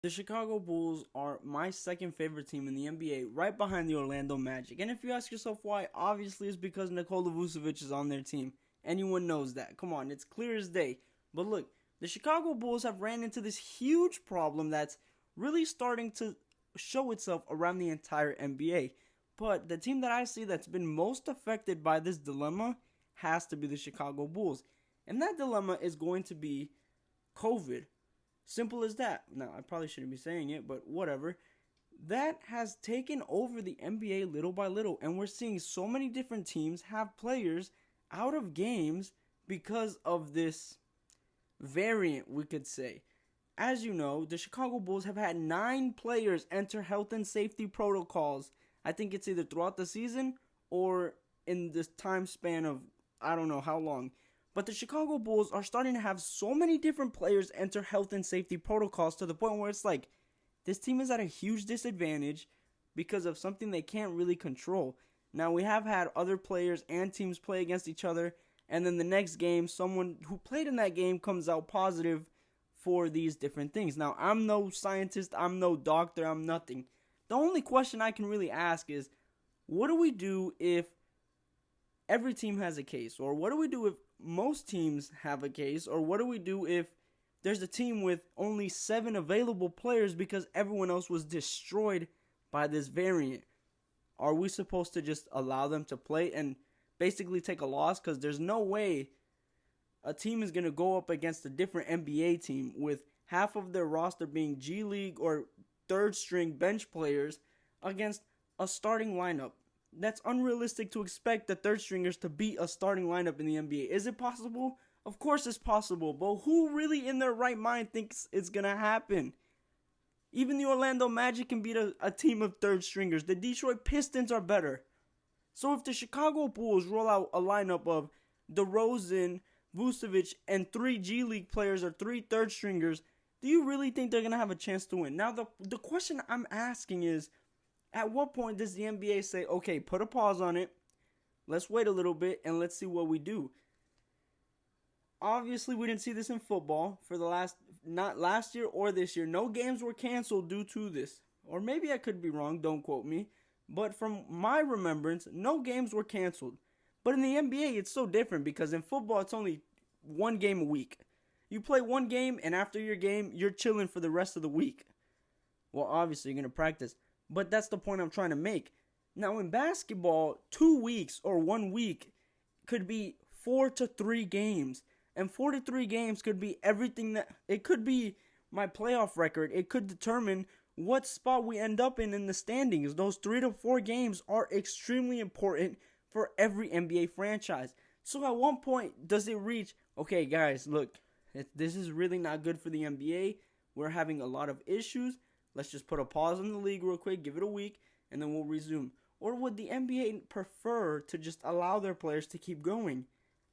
The Chicago Bulls are my second favorite team in the NBA, right behind the Orlando Magic. And if you ask yourself why, obviously it's because Nikola Vucevic is on their team. Anyone knows that. Come on, it's clear as day. But look, the Chicago Bulls have ran into this huge problem that's really starting to show itself around the entire NBA. But the team that I see that's been most affected by this dilemma has to be the Chicago Bulls. And that dilemma is going to be COVID. Simple as that. Now, I probably shouldn't be saying it, but whatever. That has taken over the NBA little by little, and we're seeing so many different teams have players out of games because of this variant, we could say. As you know, the Chicago Bulls have had 9 players enter health and safety protocols. I think it's either throughout the season or in this time span of I don't know how long. But the Chicago Bulls are starting to have so many different players enter health and safety protocols to the point where it's like this team is at a huge disadvantage because of something they can't really control. Now, we have had other players and teams play against each other, and then the next game, someone who played in that game comes out positive for these different things. Now, I'm no scientist, I'm no doctor, I'm nothing. The only question I can really ask is, what do we do if every team has a case? Or what do we do if most teams have a case? Or what do we do if there's a team with only 7 available players because everyone else was destroyed by this variant? Are we supposed to just allow them to play and basically take a loss? Because there's no way a team is going to go up against a different NBA team with half of their roster being G League or third string bench players against a starting lineup. That's unrealistic to expect the third stringers to beat a starting lineup in the NBA. Is it possible? Of course it's possible, but who really in their right mind thinks it's going to happen? Even the Orlando Magic can beat a team of third stringers. The Detroit Pistons are better. So if the Chicago Bulls roll out a lineup of DeRozan, Vucevic, and 3 G League players or 3 third stringers, do you really think they're going to have a chance to win? Now, the question I'm asking is, at what point does the NBA say, okay, put a pause on it, let's wait a little bit, and let's see what we do? Obviously, we didn't see this in football for not last year or this year. No games were canceled due to this. Or maybe I could be wrong, don't quote me. But from my remembrance, no games were canceled. But in the NBA, it's so different because in football, it's only one game a week. You play one game, and after your game, you're chilling for the rest of the week. Well, obviously, you're going to practice. But that's the point I'm trying to make. Now, in basketball, 2 weeks or 1 week could be 4 to 3 games. And 4 to 3 games could be everything it could be my playoff record. It could determine what spot we end up in the standings. Those 3 to 4 games are extremely important for every NBA franchise. So at one point, does it reach, okay, guys, look, this is really not good for the NBA. We're having a lot of issues. Let's just put a pause on the league real quick, give it a week, and then we'll resume. Or would the NBA prefer to just allow their players to keep going?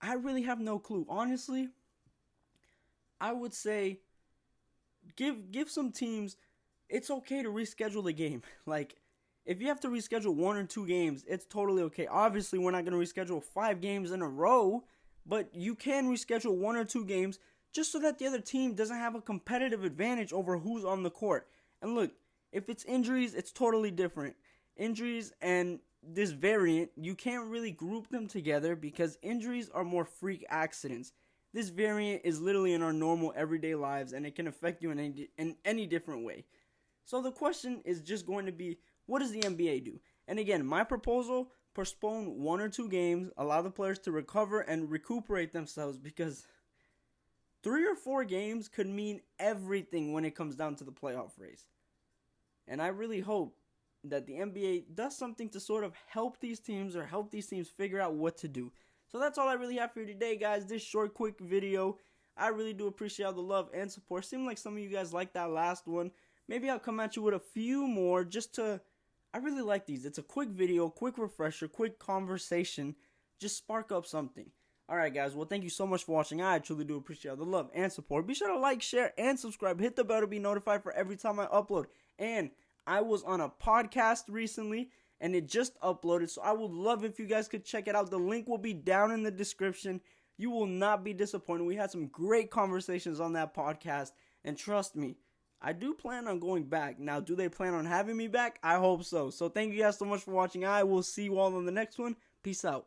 I really have no clue. Honestly, I would say give some teams, it's okay to reschedule the game. Like, if you have to reschedule 1 or 2 games, it's totally okay. Obviously, we're not going to reschedule 5 games in a row, but you can reschedule 1 or 2 games just so that the other team doesn't have a competitive advantage over who's on the court. And look, if it's injuries, it's totally different. Injuries and this variant, you can't really group them together because injuries are more freak accidents. This variant is literally in our normal everyday lives, and it can affect you in any different way. So the question is just going to be, what does the NBA do? And again, my proposal, postpone 1 or 2 games, allow the players to recover and recuperate themselves, because 3 or 4 games could mean everything when it comes down to the playoff race. And I really hope that the NBA does something to sort of help these teams or help these teams figure out what to do. So that's all I really have for you today, guys. This short, quick video. I really do appreciate all the love and support. Seemed like some of you guys liked that last one. Maybe I'll come at you with a few more just to... I really like these. It's a quick video, quick refresher, quick conversation. Just spark up something. Alright, guys. Well, thank you so much for watching. I truly do appreciate all the love and support. Be sure to like, share, and subscribe. Hit the bell to be notified for every time I upload. And I was on a podcast recently, and it just uploaded, so I would love if you guys could check it out. The link will be down in the description. You will not be disappointed. We had some great conversations on that podcast, and trust me, I do plan on going back. Now, do they plan on having me back? I hope so. So thank you guys so much for watching. I will see you all on the next one. Peace out.